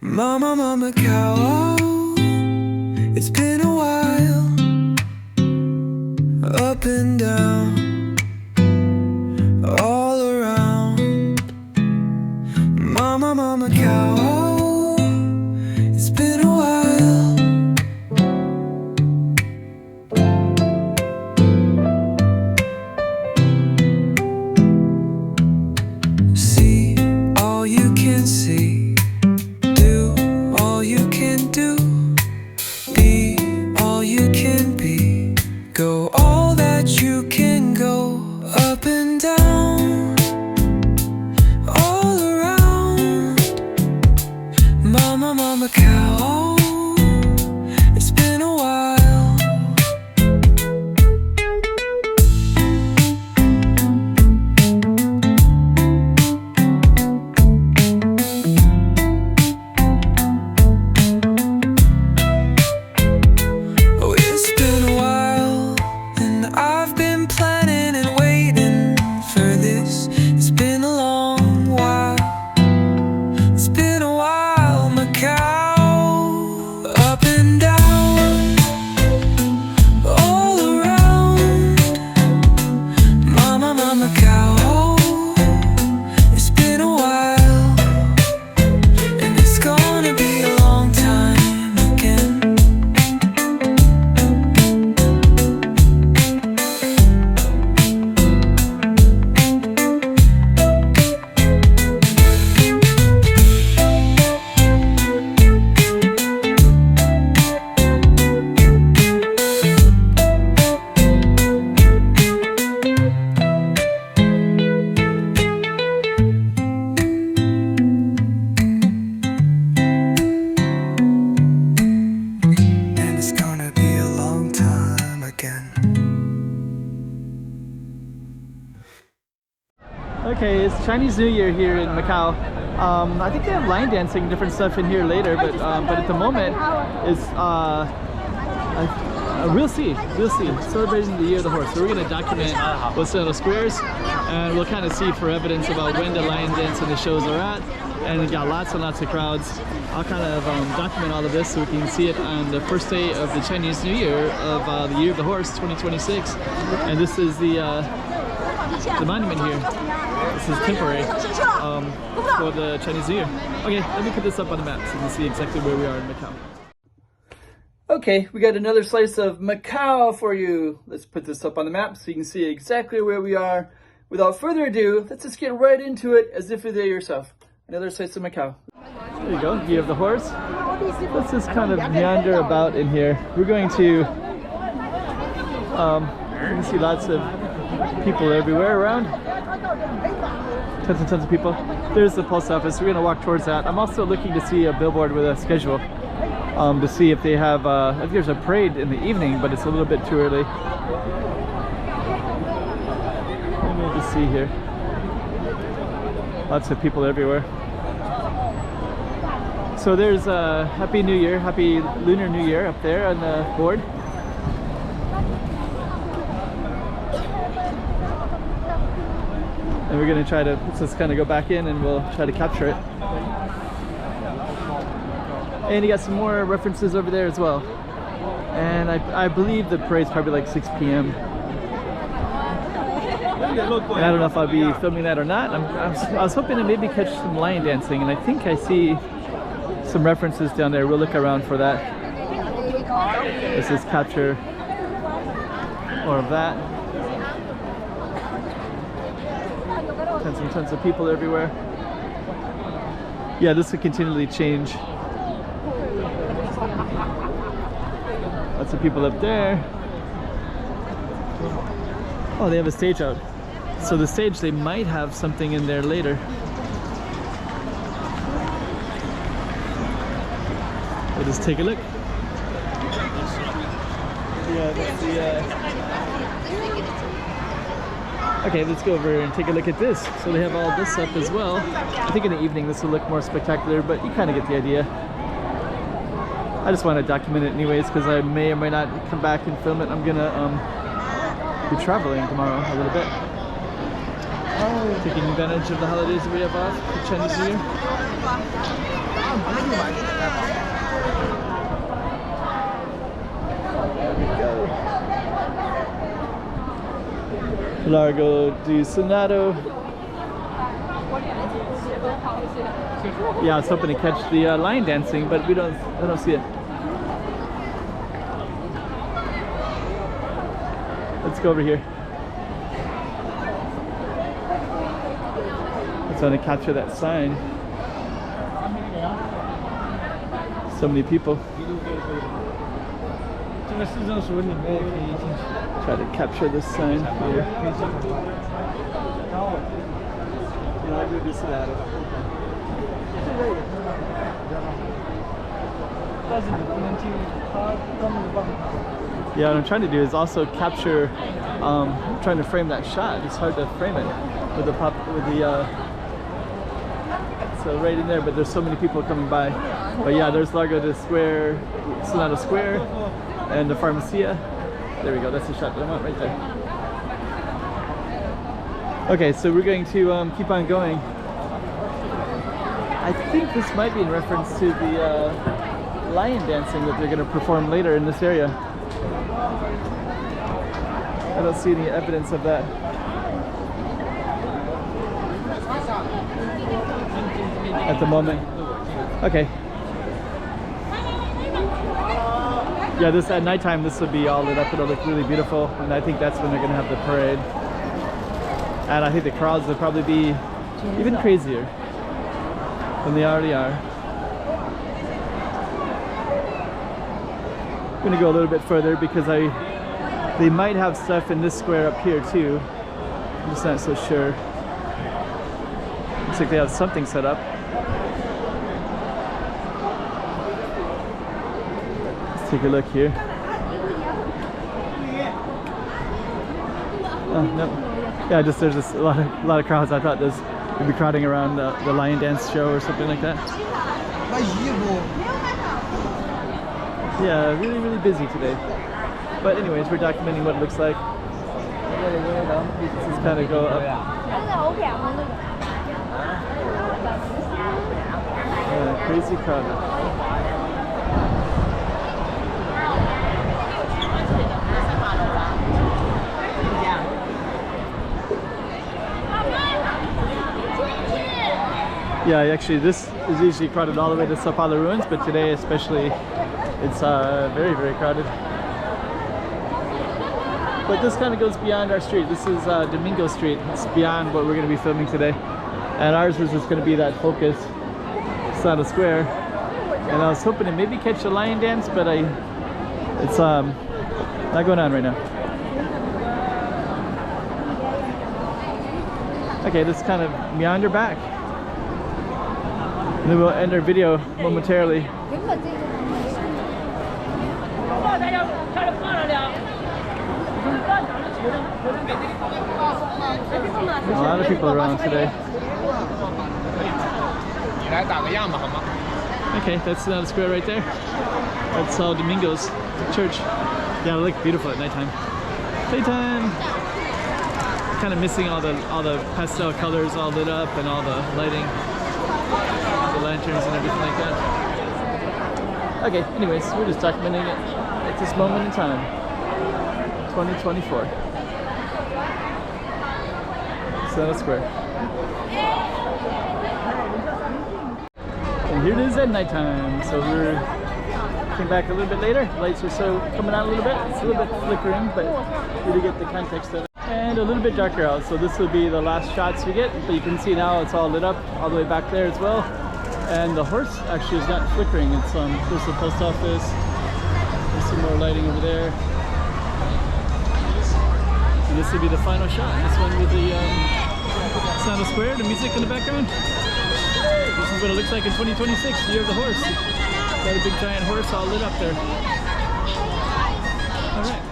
Mama, Mama Macau, it's been a while, up and down, all around. Mama, Mama Macau, it's been a while. See all you can see. Go all that you can go, up and down, all around. Mama, Mama Macau, it's been a while. Oh, it's been a while. I've been planning and waiting for this. It's been a long while. It's been a while, Macau. Up and down, all around. Mama, Mama Macau. It's been a while, and it's gonna be a long time again. Okay, it's Chinese New Year here in Macau. I think they have line dancing and different stuff in here later, but at the moment it's we'll see, celebrating the Year of the Horse. So we're going to document what's in the squares, and we'll kind of see for evidence about when the line dance and the shows are at. And we got lots and lots of crowds. I'll kind of document all of this so we can see it on the first day of the Chinese New Year of the Year of the Horse 2026. And this is the monument here. This is temporary for the Chinese New Year. Okay, let me put this up on the map so you can see exactly where we are in Macau. Okay, we got another slice of Macau for you. Let's put this up on the map so you can see exactly where we are. Without further ado, let's just get right into it as if you're there yourself. Another slice of Macau. There you go, Year of the Horse. Let's just kind of meander about in here. We're going to you can see lots of people everywhere around. Tons and tons of people. There's the post office. We're going to walk towards that. I'm also looking to see a billboard with a schedule to see if they have I think there's a parade in the evening, but it's a little bit too early. Let me just see here. Lots of people everywhere. So there's a Happy New Year, Happy Lunar New Year up there on the board. And we're going to try to, let's just kind of go back in and we'll try to capture it. And you got some more references over there as well. And I believe the parade's probably like 6 p.m. And I don't know if I'll be filming that or not. I was hoping to maybe catch some lion dancing, and I think I see some references down there. We'll look around for that. Let's just capture more of that. Tons and tons of people everywhere. Yeah, this will continually change. Lots of people up there. Oh, they have a stage out. So the stage, they might have something in there later. We'll just take a look. Yeah, that's the okay, let's go over and take a look at this. So they have all this up as well. I think in the evening this will look more spectacular, but you kind of get the idea. I just want to document it anyways because I may or may not come back and film it. I'm gonna be traveling tomorrow a little bit. Taking advantage of the holidays that we have off for Chinese New Year. Largo do Senado. Yeah, I was hoping to catch the lion dancing, but I don't see it. Let's go over here. I'm trying to capture that sign. So many people. Try to capture this sign here. Yeah, what I'm trying to do is also capture, trying to frame that shot. It's hard to frame it with the so right in there, but there's so many people coming by. But yeah, there's Largo de Square, Senado Square, and the Pharmacia. There we go, that's the shot that I want right there. Okay, so we're going to keep on going. I think this might be in reference to the lion dancing that they're going to perform later in this area. I don't see any evidence of that. At the moment. Okay. Yeah, this at nighttime this would be all lit up. It'll look really beautiful, and I think that's when they're gonna have the parade. And I think the crowds will probably be even crazier than they already are. I'm gonna go a little bit further because they might have stuff in this square up here too. I'm just not so sure. Looks like they have something set up. Let's take a look here. Oh no. Yeah, just there's just a lot of crowds. I thought they'd be crowding around the lion dance show or something like that. Yeah, really busy today. But anyways, we're documenting what it looks like. Let's just kind of go up. Crazy crowded. Yeah, actually this is usually crowded all the way to Sapala Ruins, but today especially it's very crowded. But this kind of goes beyond our street. This is Domingo Street. It's beyond what we're going to be filming today. And ours is just going to be that focus, Senado Square. And I was hoping to maybe catch a lion dance, but it's not going on right now. Okay, let's kind of meander back. And then we'll end our video momentarily. A lot of people around today. Okay, that's Senado Square right there. That's Domingo's church. Yeah, it looks beautiful at nighttime. Daytime. Kind of missing all the pastel colors all lit up and all the lighting, the lanterns and everything like that. Okay, anyways, we're just documenting it at this moment in time. 2024. Senado Square. And here it is at nighttime. So came back a little bit later. Lights are so coming out a little bit. It's a little bit flickering, but really get the context of it. And a little bit darker out. So this will be the last shots we get. But you can see now it's all lit up all the way back there as well. And the horse actually is not flickering. It's there's the post office. There's some more lighting over there. And this will be the final shot. This one with the Senado Square, the music in the background. This is what it looks like in 2026, year of the horse. Got a big giant horse all lit up there. All right.